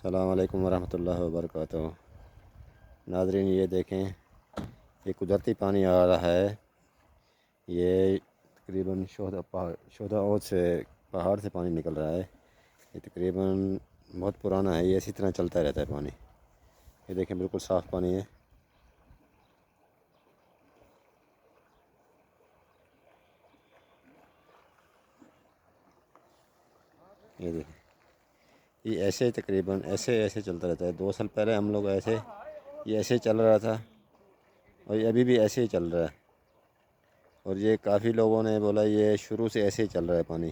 السلام علیکم ورحمۃ اللہ وبرکاتہ۔ ناظرین یہ دیکھیں، یہ قدرتی پانی آ رہا ہے۔ یہ تقریباً شہدا عود سے پہاڑ سے پانی نکل رہا ہے۔ یہ تقریباً بہت پرانا ہے، یہ اسی طرح چلتا رہتا ہے پانی۔ یہ دیکھیں بالکل صاف پانی ہے۔ یہ دیکھیں، یہ ایسے تقریباً ایسے چلتا رہتا ہے۔ 2 سال پہلے ہم لوگ یہ ایسے چل رہا تھا، اور یہ ابھی بھی ایسے ہی چل رہا ہے۔ اور یہ کافی لوگوں نے بولا یہ شروع سے ایسے ہی چل رہا ہے پانی۔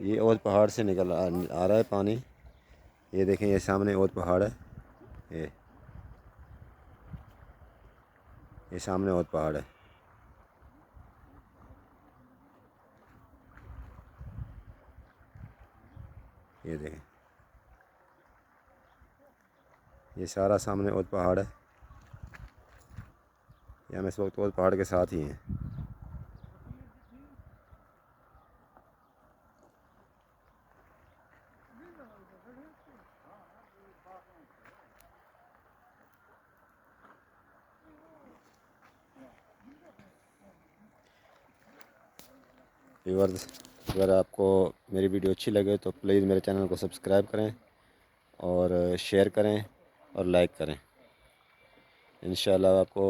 یہ اود پہاڑ سے نکل آ رہا ہے پانی۔ یہ دیکھیں، یہ سامنے اود پہاڑ ہے۔ یہ سامنے اود پہاڑ ہے۔ یہ دیکھیں، یہ سارا سامنے اود پہاڑ ہے۔ یہ ہم اس وقت اود پہاڑ کے ساتھ ہی ہیں۔ ویورز، اگر آپ کو میری ویڈیو اچھی لگے تو پلیز میرے چینل کو سبسکرائب کریں اور شیئر کریں اور لائک کریں۔ انشاءاللہ آپ کو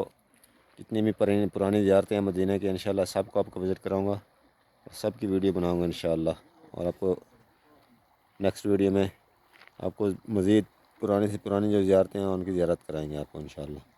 جتنی بھی پرانی زیارتیں ہیں مدینہ کی، انشاءاللہ سب کو آپ کو وزٹ کراؤں گا اور سب کی ویڈیو بناؤں گا انشاءاللہ۔ اور آپ کو نیکسٹ ویڈیو میں آپ کو مزید پرانی سے پرانی جو زیارتیں ہیں ان کی زیارت کرائیں گے آپ کو انشاءاللہ۔